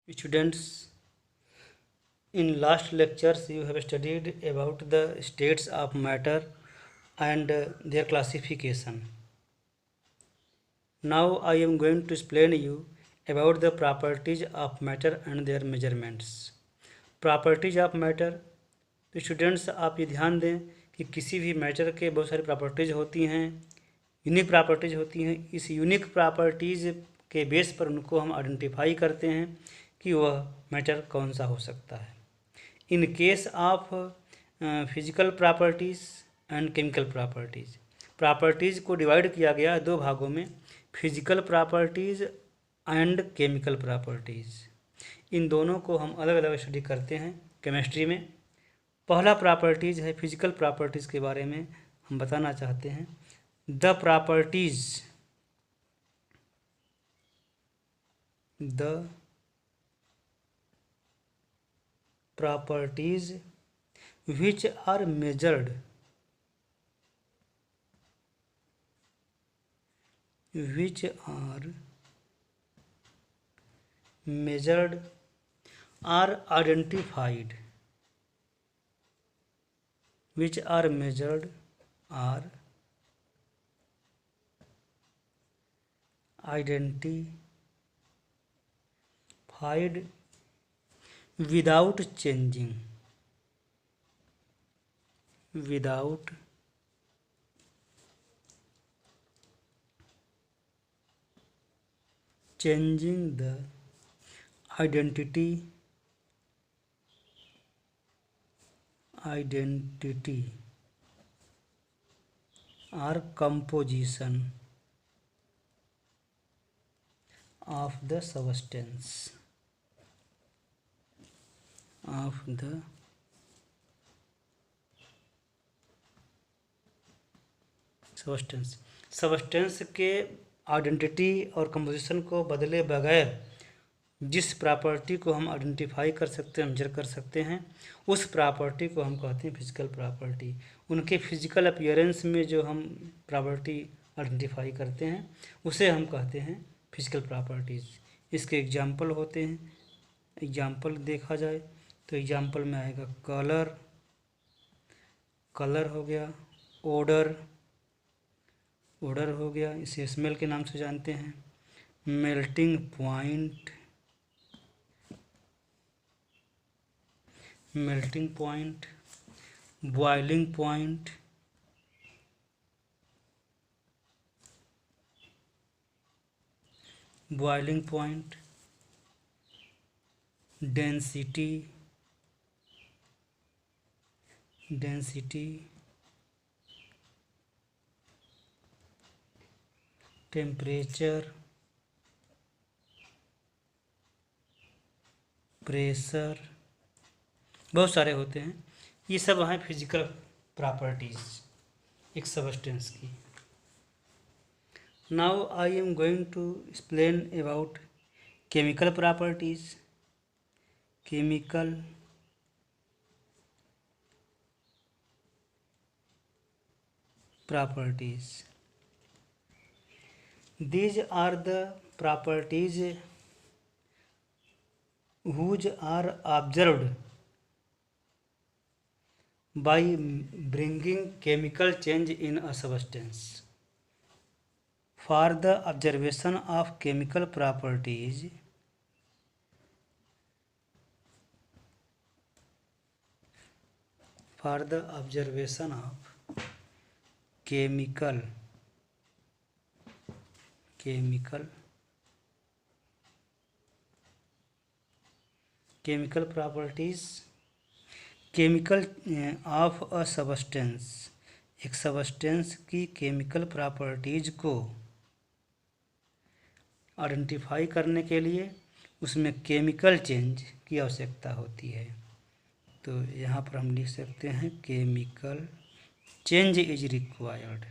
Students, in last lectures you have studied about the states of matter and their classification. Now I am going to explain you about the properties of matter and their measurements. Properties of matter, तो students आप ये ध्यान दें कि किसी भी matter के बहुत सारी प्रॉपर्टीज़ होती हैं, यूनिक प्रॉपर्टीज़ होती हैं। इस यूनिक प्रॉपर्टीज़ के बेस पर उनको हम आइडेंटिफाई करते हैं कि वह मैटर कौन सा हो सकता है। In case of physical properties and chemical properties को डिवाइड किया गया है दो भागों में, physical properties and chemical properties. इन दोनों को हम अलग अलग स्टडी करते हैं केमिस्ट्री में। पहला प्रॉपर्टीज़ है फिजिकल प्रॉपर्टीज़ के बारे में हम बताना चाहते हैं। The properties which are measured are identified without changing the identity or composition of the substance. Substance के आइडेंटिटी और कंपोजिशन को बदले बगैर जिस प्रॉपर्टी को हम आइडेंटिफाई कर सकते हैं, मेजर कर सकते हैं, उस प्रॉपर्टी को हम कहते हैं फिजिकल प्रॉपर्टी। उनके फिजिकल अपीयरेंस में जो हम प्रॉपर्टी आइडेंटिफाई करते हैं उसे हम कहते हैं फिजिकल प्रॉपर्टीज़। इसके एग्जाम्पल होते हैं। एग्जाम्पल देखा जाए तो एग्जाम्पल में आएगा कलर हो गया, ओडर हो गया, इसे स्मेल के नाम से जानते हैं, melting point, boiling point, density, temperature, pressure, बहुत सारे होते हैं। ये सब हैं फिजिकल प्रॉपर्टीज़ एक सबस्टेंस की। Now I am going to explain about chemical properties. These are the properties which are observed by bringing chemical change in a substance. For the observation of chemical properties, chemical properties of a substance, एक substance की chemical properties को identify करने के लिए उसमें chemical change की आवश्यकता होती है। तो यहाँ पर हम लिख सकते हैं केमिकल चेंज इज रिक्वायर्ड।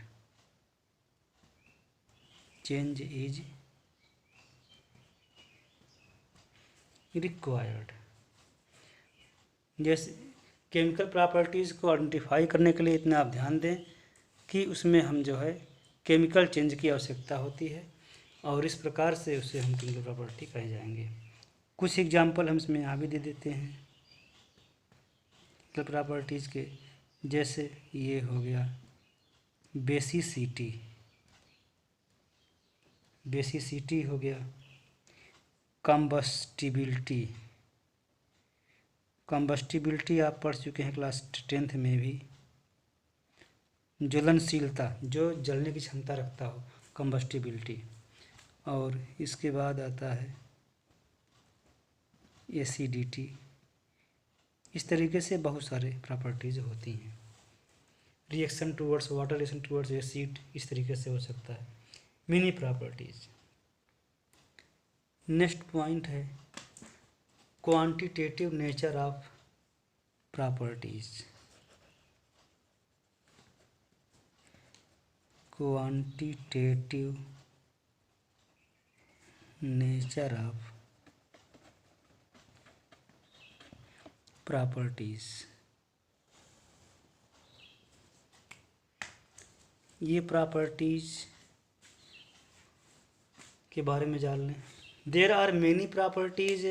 जैसे केमिकल प्रॉपर्टीज़ को आइडेंटिफाई करने के लिए इतना आप ध्यान दें कि उसमें हम जो है केमिकल चेंज की आवश्यकता होती है और इस प्रकार से उसे हम केमिकल प्रॉपर्टी कहे जाएंगे। कुछ एग्जाम्पल हम इसमें यहाँ भी दे देते हैं प्रॉपर्टीज़ के, जैसे ये हो गया बेसिसिटी, बेसिसिटी हो गया, कंबस्टिबिलिटी, कंबस्टिबिलिटी आप पढ़ चुके हैं क्लास 10th में भी। ज्वलनशीलता, जो जलने की क्षमता रखता हो, कंबस्टिबिलिटी। और इसके बाद आता है एसिडिटी। इस तरीके से बहुत सारे प्रॉपर्टीज़ होती हैं। Reaction towards water, reaction towards acid, इस तरीके से हो सकता है। Many properties. नेक्स्ट पॉइंट है quantitative nature of properties. Quantitative nature of properties. ये प्रॉपर्टीज़ के बारे में जान लें। There are many properties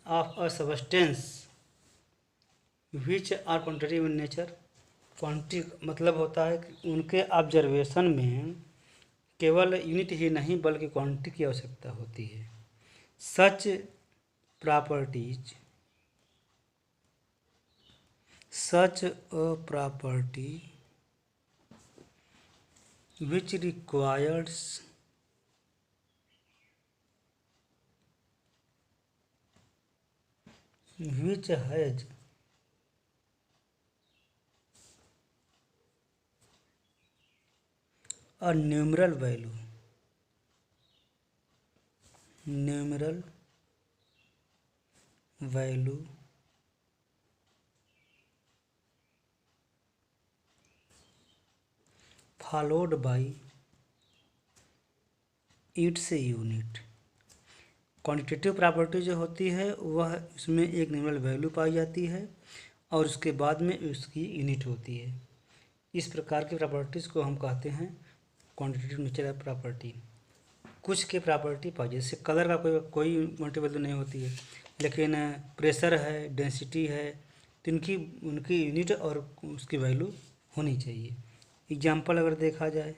of a substance which are quantitative in nature. Quantity मतलब होता है कि उनके ऑब्जर्वेशन में केवल यूनिट ही नहीं बल्कि क्वांटिटी की आवश्यकता होती है। Such properties, such a property which requires which has a numeral value, numeral value followed by its unit. Quantitative property जो होती है वह इसमें एक न्यूमरल वैल्यू पाई जाती है और उसके बाद में उसकी यूनिट होती है। इस प्रकार की प्रॉपर्टीज़ को हम कहते हैं क्वांटिटेटिव नेचर ऑफ प्रॉपर्टी। कुछ के प्रॉपर्टी पाई, जैसे कलर का कोई क्वांटिटी वैल्यू नहीं होती है, लेकिन प्रेशर है, डेंसिटी है, तो उनकी यूनिट और उसकी वैल्यू होनी चाहिए। एग्जाम्पल अगर देखा जाए,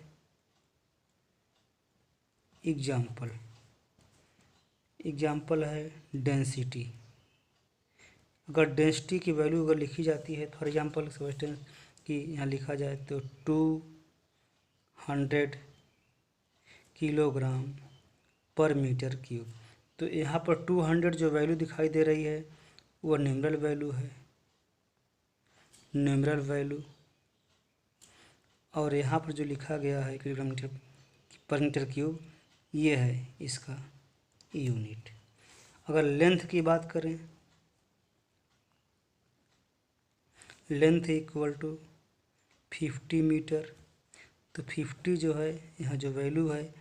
एग्जाम्पल है डेंसिटी। अगर डेंसिटी की वैल्यू अगर लिखी जाती है, फॉर एग्जाम्पल सब्सटेंस की यहाँ लिखा जाए तो 200 किलोग्राम पर मीटर क्यूब, तो यहाँ पर 200 जो वैल्यू दिखाई दे रही है वो न्यूमरल वैल्यू है, न्यूमरल वैल्यू। और यहाँ पर जो लिखा गया है किलोग्राम पर मीटर क्यूब, ये है इसका यूनिट। अगर लेंथ की बात करें, लेंथ इक्वल टू 50 मीटर, तो 50 जो है यहाँ जो वैल्यू है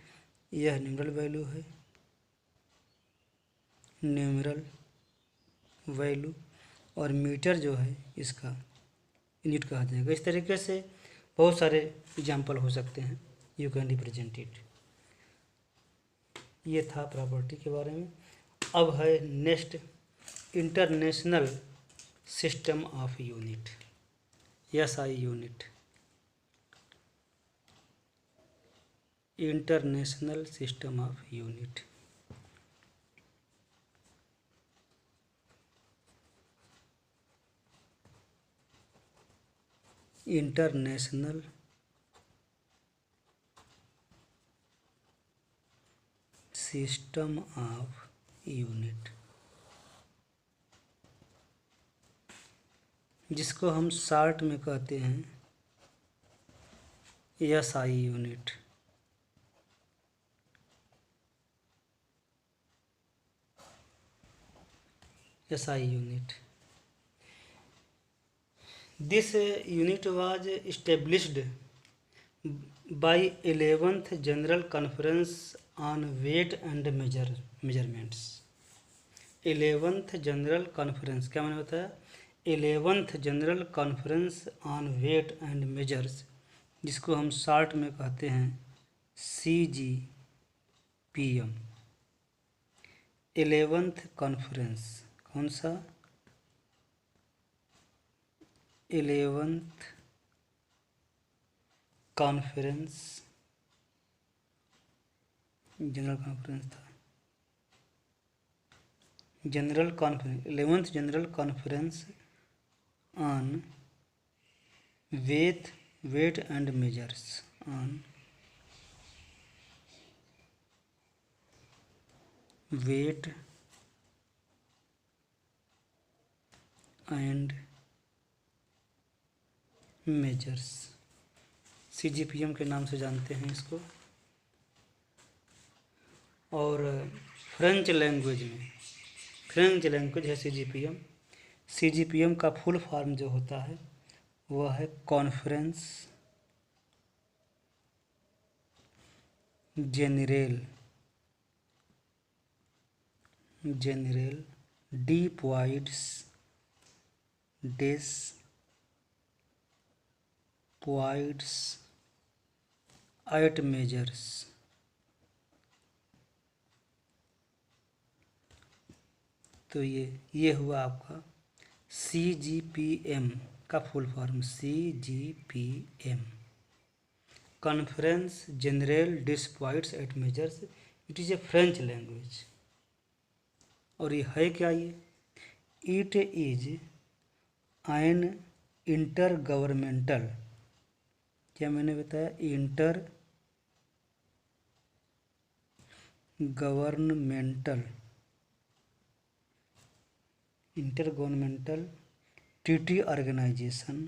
यह न्यूमरल वैल्यू है, न्यूमरल वैल्यू। और मीटर जो है इसका यूनिट कहा जाएगा। इस तरीके से बहुत सारे एग्जाम्पल हो सकते हैं, यू कैन रिप्रेजेंट इट। ये था प्रॉपर्टी के बारे में। अब है next international system of unit, SI unit. International system of unit. International system of unit, जिसको हम शॉर्ट में कहते हैं SI unit. SI unit. This unit was established by 11th General Conference on Weight and Measurements। 11th General Conference क्या माने होता है? 11th General Conference on Weight and Measures, जिसको हम शॉर्ट में कहते हैं CGPM। 11th कॉन्फ्रेंस, कौन सा? 11th कॉन्फ्रेंस, जनरल कॉन्फ्रेंस था, general conference, 11th general conference on weight and measures, on weight and measures, CGPM के नाम से जानते हैं इसको। और फ्रेंच लैंग्वेज में, फ्रेंच लैंग्वेज है CGPM। CGPM का फुल फॉर्म जो होता है वह है कॉन्फ्रेंस जेनरल डिप्लॉयड्स एट मेजर्स। तो ये हुआ आपका CGPM का full form, CGPM, conference general डिप्लॉयड्स एट मेजर्स। It is a French language. और ये है क्या? ये it is an intergovernmental, क्या मैंने बताया? Intergovernmental treaty organisation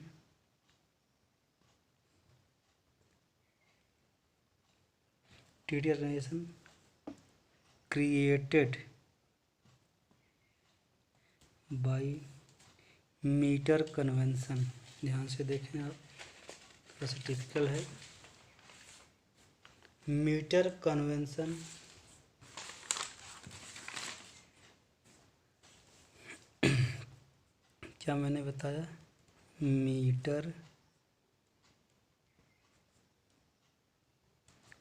created by metre convention. ध्यान से देखें आप, थोड़ा सा टिपिकल है। मीटर कन्वेंशन क्या मैंने बताया? Metre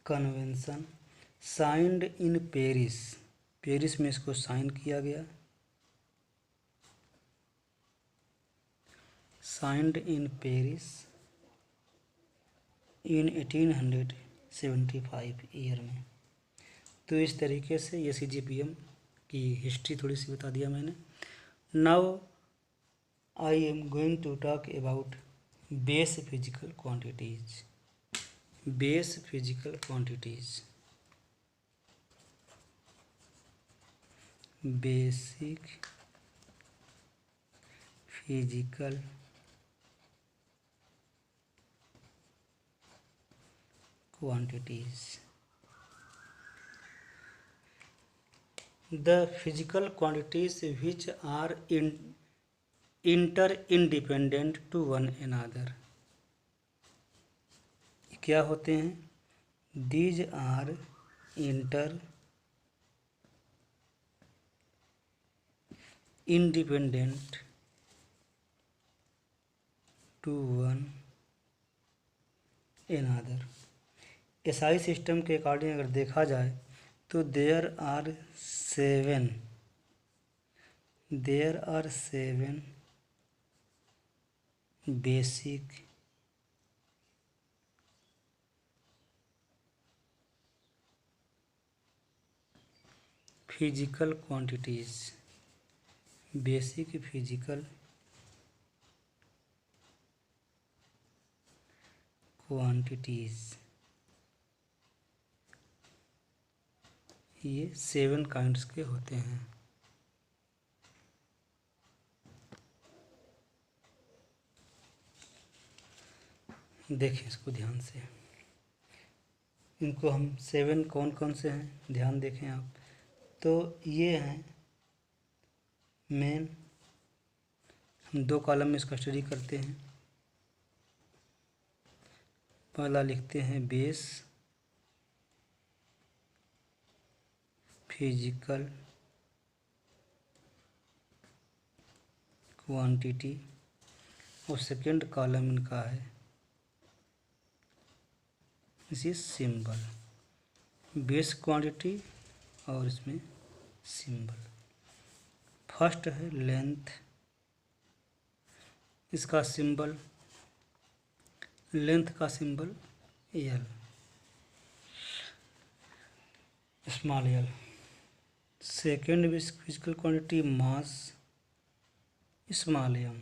convention signed in Paris, Paris में इसको साइन किया गया, signed in Paris in 1875 year में। तो इस तरीके से ये CGPM की हिस्ट्री थोड़ी सी बता दिया मैंने। Now I am going to talk about base physical quantities. Base physical quantities, basic physical quantities. The physical quantities which are interdependent to one another. क्या होते हैं? These are interdependent to one another. SI system के according अगर देखा जाए तो there are seven basic physical quantities, basic physical quantities. ये 7 kinds के होते हैं। देखें इसको ध्यान से, इनको हम 7 कौन कौन से हैं ध्यान देखें आप। तो ये हैं मेन, हम 2 कॉलम में इसका स्टडी करते हैं। पहला लिखते हैं बेस फिजिकल क्वांटिटी, और सेकंड कॉलम इनका है इसी सिंबल बेस क्वांटिटी और इसमें सिंबल। फर्स्ट है लेंथ, इसका सिंबल, लेंथ का symbol L, small L. Second physical quantity mass, small M.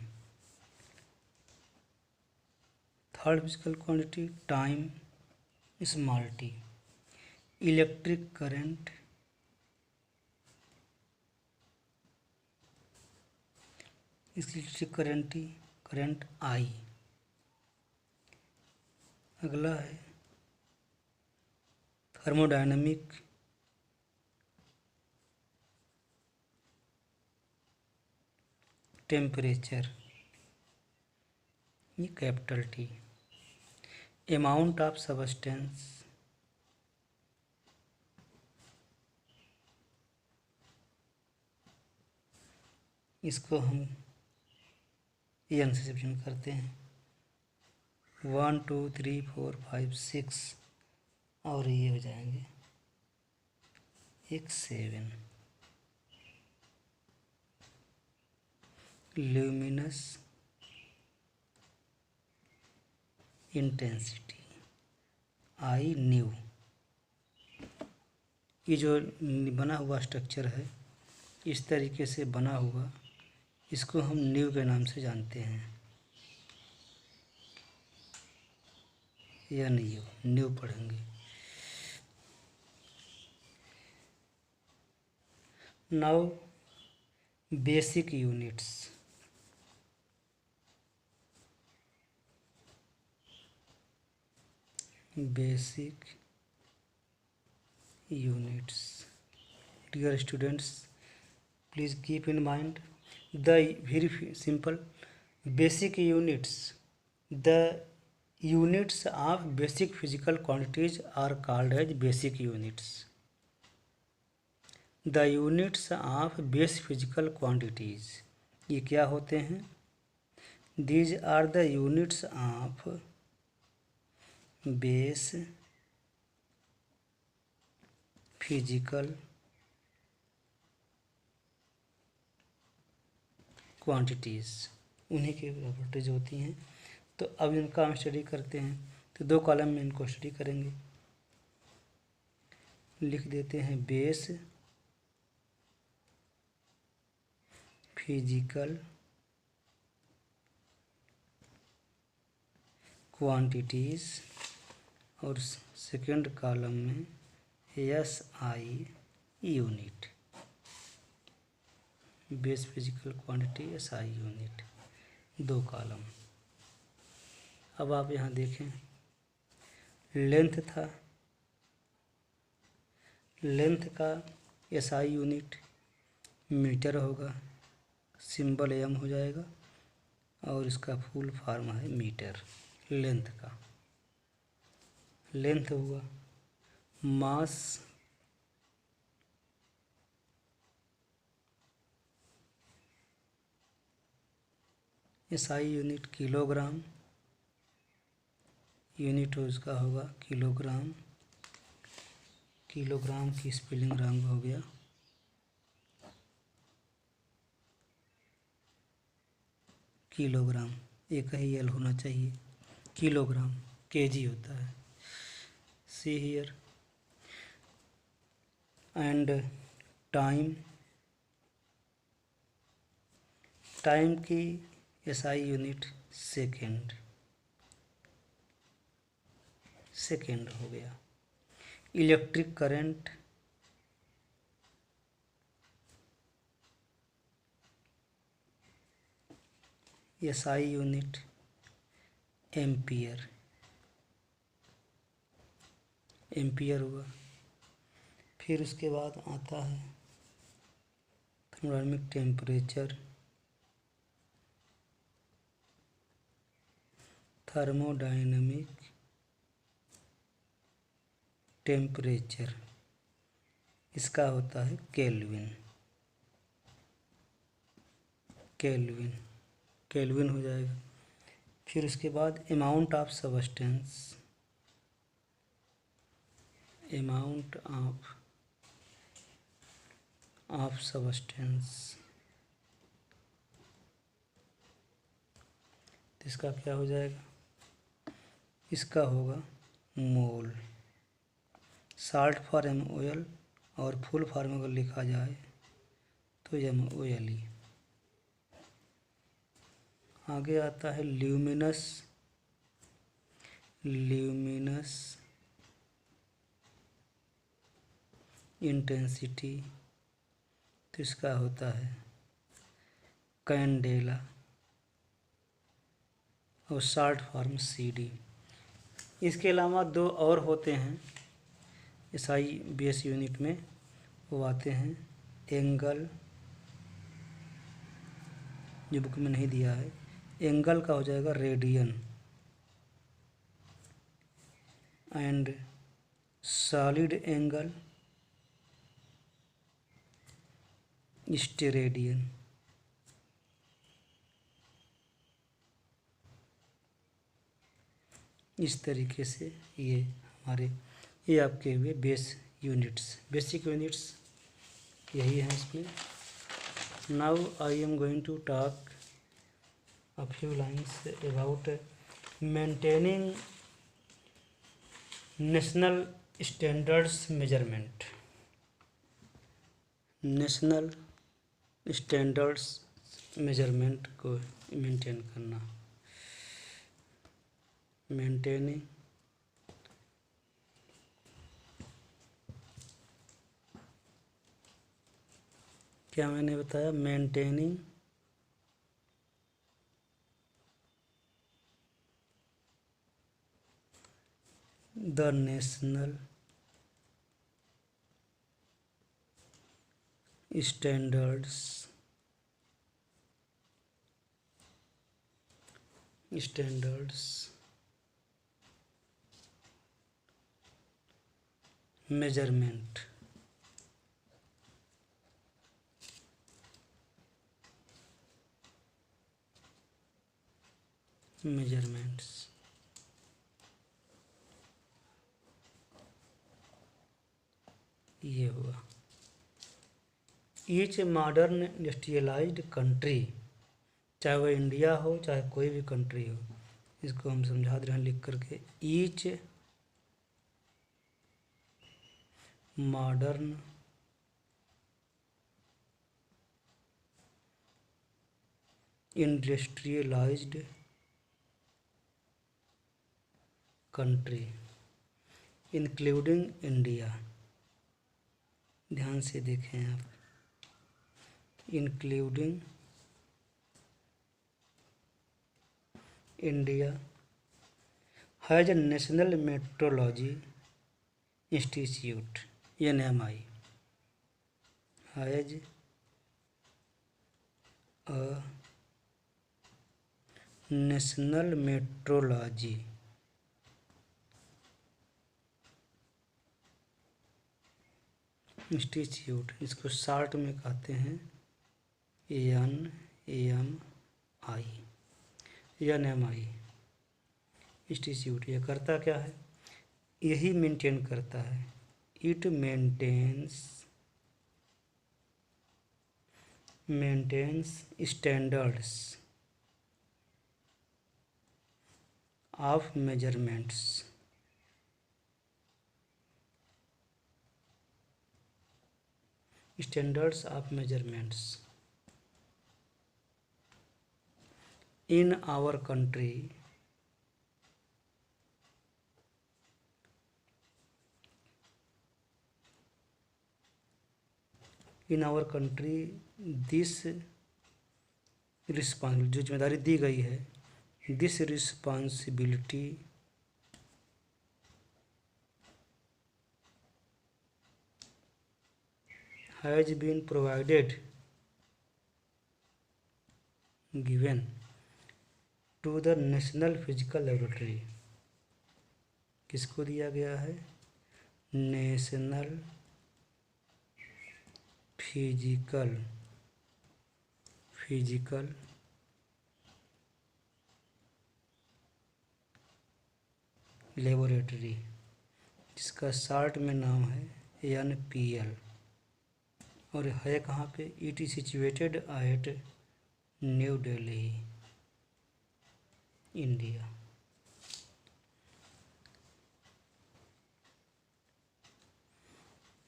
Third physical quantity time, small T. Electric current, electric current I. अगला है थर्मोडायनामिक टेम्परेचर, ये capital T. Amount of substance, इसको हम N से represent करते हैं। 1 2 3 4 5 6 और ये हो जाएंगे एक 7। Luminous intensity I knew. ये जो बना हुआ स्ट्रक्चर है, इस तरीके से बना हुआ, इसको हम न्यू के नाम से जानते हैं, या न्यू पढ़ेंगे। Now basic units. Basic units. Dear students, please keep in mind the very simple basic units. The units of basic physical quantities are called as basic units. The units of base physical quantities, ये क्या होते हैं? These are the units of base physical quantities, उन्हीं की properties होती हैं। तो अब इनका हम स्टडी करते हैं। तो 2 कॉलम में इनको स्टडी करेंगे। लिख देते हैं बेस फिजिकल क्वांटिटीज़ और सेकंड कॉलम में SI unit, base physical quantity SI unit, 2 column. अब आप यहाँ देखें, लेंथ था, लेंथ का SI यूनिट मीटर होगा, सिंबल एम हो जाएगा, और इसका फुल फॉर्म है मीटर। लेंथ का लेंथ हुआ। मास SI यूनिट किलोग्राम, यूनिट उसका होगा किलोग्राम। किलोग्राम की स्पेलिंग रॉन्ग हो गया, किलोग्राम, एक ही एल होना चाहिए। किलोग्राम केजी होता है। See here. And time, time की SI यूनिट सेकेंड, सेकेंड हो गया। Electric current, SI unit ampere, ampere हुआ। फिर उसके बाद आता है थर्मोडायनामिक टेम्परेचर, थर्मोडायनामिक टेम्परेचर, इसका होता है केल्विन, केल्विन, केल्विन हो जाएगा। फिर उसके बाद amount of substance, amount of of substance. इसका क्या हो जाएगा, इसका होगा मोल। शार्ट फॉर्म MOL और फुल फॉर्म अगर लिखा जाए तो MOLE। आगे आता है ल्यूमिनस इंटेंसिटी, तो इसका होता है कैंडेला और शॉर्ट फॉर्म CD। इसके अलावा दो और होते हैं SI बेस यूनिट में, वो आते हैं एंगल, जो बुक में नहीं दिया है। एंगल का हो जाएगा radian, and solid angle steradian. इस तरीके से ये आपके हुए बेस यूनिट्स, बेसिक यूनिट्स यही हैं इसमें। Now I am going to talk a few lines about maintaining national standards measurement। National standards measurement को मेंटेन करना, मेंटेनिंग क्या मैंने बताया, maintaining the national standards measurements. ये हुआ। ईच मॉडर्न इंडस्ट्रियलाइज्ड कंट्री, चाहे वह इंडिया हो चाहे कोई भी कंट्री हो, इसको हम समझा दे रहे हैं लिख करके। Each modern industrialised country including India, ध्यान से देखें आप, including India, has a national metrology institute NMI, has a national metrology institute, इसको शॉर्ट में कहते हैं NMI इंस्टीट्यूट। ये करता क्या है, यही मेंटेन करता है, it maintains standards of measurements in our country this responsibility, जो जिम्मेदारी दी गई है, this responsibility has been provided given to the National Physical Laboratory. किसको दिया गया है, नेशनल फिजिकल लेबोरेटरी, जिसका शॉर्ट में नाम है NPL, और है कहाँ पे? It is situated at New Delhi, India.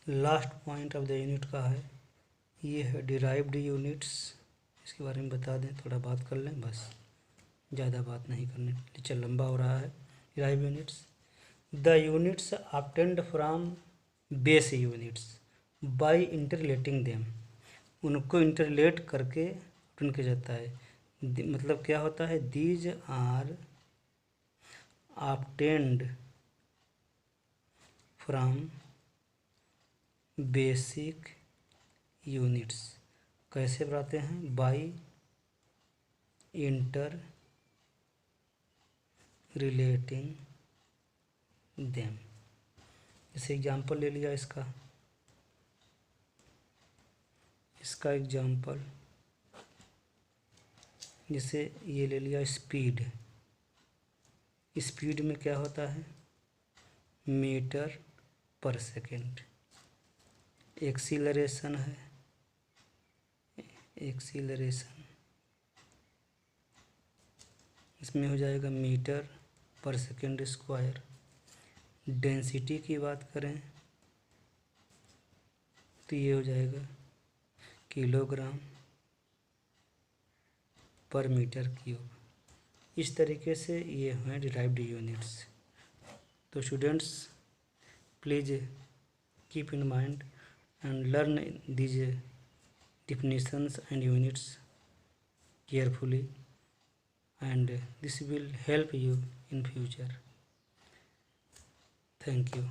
Last point of the unit का है, ये है डिराइव्ड यूनिट्स। इसके बारे में बता दें, थोड़ा बात कर लें, बस ज़्यादा बात नहीं करनी, लेक्चर लंबा हो रहा है। Derive units, the units obtained from base units by interrelating them. उनको इंटरलेट करके ऑब्टेन किया जाता है। मतलब क्या होता है? These are obtained from basic units. कैसे बनाते हैं? By interrelating them. जैसे एग्जाम्पल ले लिया इसका एग्जाम्पल, जैसे ये ले लिया स्पीड। स्पीड में क्या होता है? मीटर पर सेकेंड। एक्सीलरेशन है, एक्सीलरेशन इसमें हो जाएगा मीटर पर सेकेंड स्क्वायर। डेंसिटी की बात करें तो ये हो जाएगा किलोग्राम पर मीटर क्यूब। इस तरीके से ये हैं डिराइव्ड यूनिट्स। तो students please keep in mind and learn these definitions and units carefully, and this will help you in future. Thank you.